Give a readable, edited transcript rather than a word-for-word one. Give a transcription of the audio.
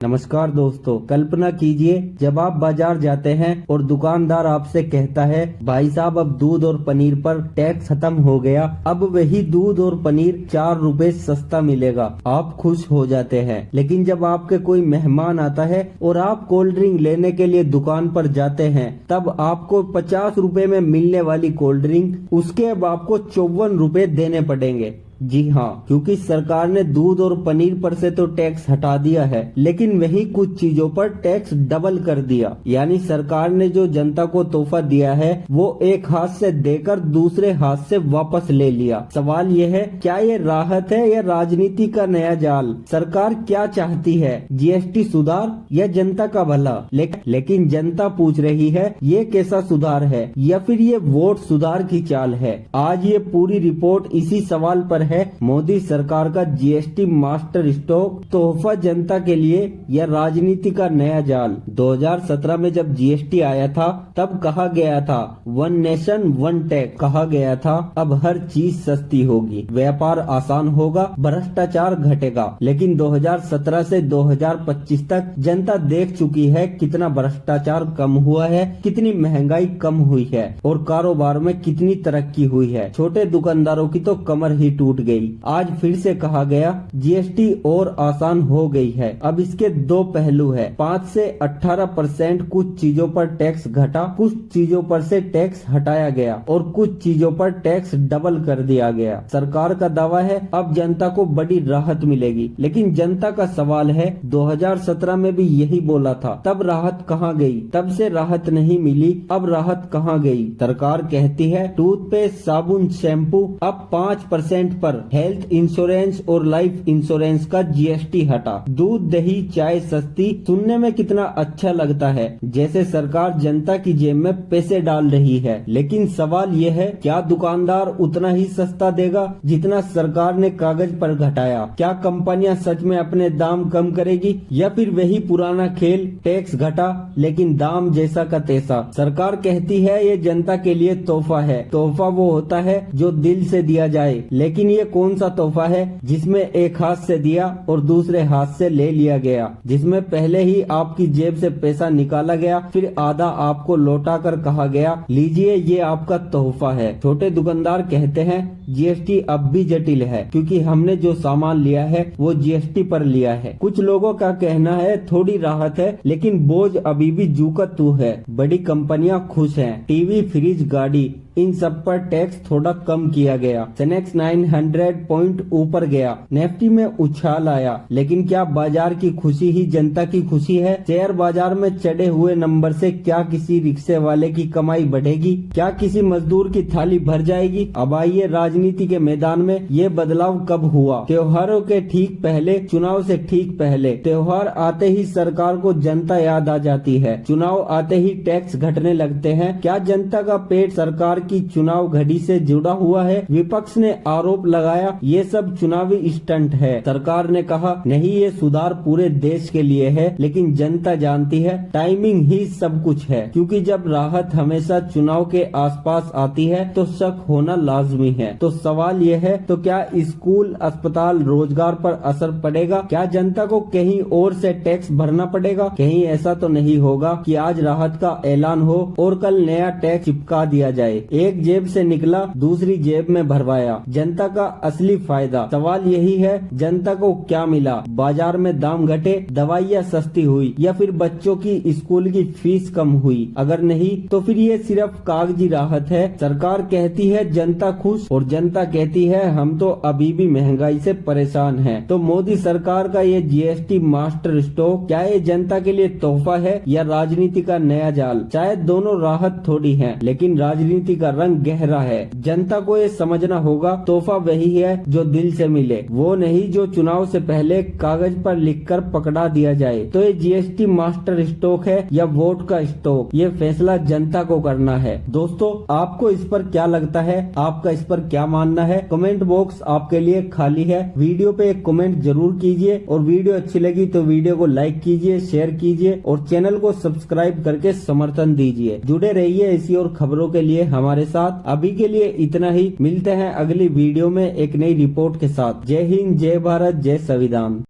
नमस्कार दोस्तों, कल्पना कीजिए जब आप बाजार जाते हैं और दुकानदार आपसे कहता है भाई साहब अब दूध और पनीर पर टैक्स खत्म हो गया, अब वही दूध और पनीर 4 रुपए सस्ता मिलेगा। आप खुश हो जाते हैं। लेकिन जब आपके कोई मेहमान आता है और आप कोल्ड ड्रिंक लेने के लिए दुकान पर जाते हैं, तब आपको 50 रुपए में मिलने वाली कोल्ड ड्रिंक उसके अब आपको 54 रुपए देने पड़ेंगे। जी हाँ, क्योंकि सरकार ने दूध और पनीर पर से तो टैक्स हटा दिया है, लेकिन वही कुछ चीजों पर टैक्स डबल कर दिया। यानी सरकार ने जो जनता को तोहफा दिया है वो एक हाथ से देकर दूसरे हाथ से वापस ले लिया। सवाल ये है, क्या ये राहत है या राजनीति का नया जाल? सरकार क्या चाहती है, जीएसटी सुधार या जनता का भला? लेकिन जनता पूछ रही है ये कैसा सुधार है या फिर ये वोट सुधार की चाल है? आज ये पूरी रिपोर्ट इसी सवाल पर है। मोदी सरकार का जीएसटी मास्टर स्ट्रोक, तोहफा जनता के लिए या राजनीति का नया जाल? 2017 में जब जीएसटी आया था तब कहा गया था वन नेशन वन टैक्स, कहा गया था अब हर चीज सस्ती होगी, व्यापार आसान होगा, भ्रष्टाचार घटेगा। लेकिन 2017 से 2025 तक जनता देख चुकी है कितना भ्रष्टाचार कम हुआ है, कितनी महंगाई कम हुई है और कारोबार में कितनी तरक्की हुई है। छोटे दुकानदारों की तो कमर ही टूट गई। आज फिर से कहा गया जीएसटी और आसान हो गई है। अब इसके दो पहलू है। 5 से 18% कुछ चीजों पर टैक्स घटा, कुछ चीजों पर से टैक्स हटाया गया और कुछ चीजों पर टैक्स डबल कर दिया गया। सरकार का दावा है अब जनता को बड़ी राहत मिलेगी, लेकिन जनता का सवाल है 2017 में भी यही बोला था, तब राहत कहाँ गई? तब से राहत नहीं मिली, अब राहत कहाँ गई? सरकार कहती है टूथपेस्ट, साबुन, शैम्पू अब 5% पर, हेल्थ इंश्योरेंस और लाइफ इंश्योरेंस का जीएसटी हटा, दूध दही चाय सस्ती। सुनने में कितना अच्छा लगता है, जैसे सरकार जनता की जेब में पैसे डाल रही है। लेकिन सवाल ये है, क्या दुकानदार उतना ही सस्ता देगा जितना सरकार ने कागज पर घटाया? क्या कंपनियां सच में अपने दाम कम करेगी या फिर वही पुराना खेल, टैक्स घटा लेकिन दाम जैसा का तैसा? सरकार कहती है ये जनता के लिए तोहफा है। तोहफा वो होता है जो दिल से दिया जाए, लेकिन ये कौन सा तोहफा है जिसमें एक हाथ से दिया और दूसरे हाथ से ले लिया गया, जिसमें पहले ही आपकी जेब से पैसा निकाला गया, फिर आधा आपको लौटा कर कहा गया लीजिए ये आपका तोहफा है। छोटे दुकानदार कहते हैं जीएसटी अब भी जटिल है क्योंकि हमने जो सामान लिया है वो जीएसटी पर लिया है। कुछ लोगों का कहना है थोड़ी राहत है लेकिन बोझ अभी भी जू का तू है। बड़ी कंपनियां खुश हैं, टीवी, फ्रिज, गाड़ी इन सब पर टैक्स थोड़ा कम किया गया। सेनेक्स 900 पॉइंट ऊपर गया, निफ्टी में उछाल आया। लेकिन क्या बाजार की खुशी ही जनता की खुशी है? शेयर बाजार में चढ़े हुए नंबर से क्या किसी रिक्शे वाले की कमाई बढ़ेगी? क्या किसी मजदूर की थाली भर जाएगी? अब आइए राजनीति के मैदान में, ये बदलाव कब हुआ? त्योहारों के ठीक पहले, चुनाव से ठीक पहले। त्योहार आते ही सरकार को जनता याद आ जाती है, चुनाव आते ही टैक्स घटने लगते हैं। क्या जनता का पेट सरकार की चुनाव घड़ी से जुड़ा हुआ है? विपक्ष ने आरोप लगाया ये सब चुनावी स्टंट है। सरकार ने कहा नहीं, ये सुधार पूरे देश के लिए है। लेकिन जनता जानती है टाइमिंग ही सब कुछ है, क्योंकि जब राहत हमेशा चुनाव के आसपास आती है तो शक होना लाजमी है। तो सवाल ये है, तो क्या स्कूल, अस्पताल, रोजगार पर असर पड़ेगा? क्या जनता को कहीं और से टैक्स भरना पड़ेगा? कहीं ऐसा तो नहीं होगा कि आज राहत का ऐलान हो और कल नया टैक्स चिपका दिया जाए, एक जेब से निकला दूसरी जेब में भरवाया। जनता का असली फायदा, सवाल यही है जनता को क्या मिला? बाजार में दाम घटे, दवाइयाँ सस्ती हुई या फिर बच्चों की स्कूल की फीस कम हुई? अगर नहीं तो फिर ये सिर्फ कागजी राहत है। सरकार कहती है जनता खुश और जनता कहती है हम तो अभी भी महंगाई से परेशान हैं। तो मोदी सरकार का ये जीएसटी मास्टर स्ट्रोक, क्या ये जनता के लिए तोहफा है या राजनीति का नया जाल? शायद दोनों राहत थोड़ी है, लेकिन राजनीति का रंग गहरा है। जनता को ये समझना होगा तोहफा वही है जो दिल से मिले, वो नहीं जो चुनाव से पहले कागज पर लिखकर पकड़ा दिया जाए। तो ये जीएसटी मास्टर स्ट्रोक है या वोट का स्ट्रोक, ये फैसला जनता को करना है। दोस्तों, आपको इस पर क्या लगता है? आपका इस पर क्या मानना है? कमेंट बॉक्स आपके लिए खाली है। वीडियो पे एक कमेंट जरूर कीजिए और वीडियो अच्छी लगी तो वीडियो को लाइक कीजिए, शेयर कीजिए और चैनल को सब्सक्राइब करके समर्थन दीजिए। जुड़े रहिए ऐसी और खबरों के लिए हमारे साथ। अभी के लिए इतना ही, मिलते हैं अगली वीडियो में एक नई रिपोर्ट के साथ। जय हिंद, जय भारत, जय संविधान।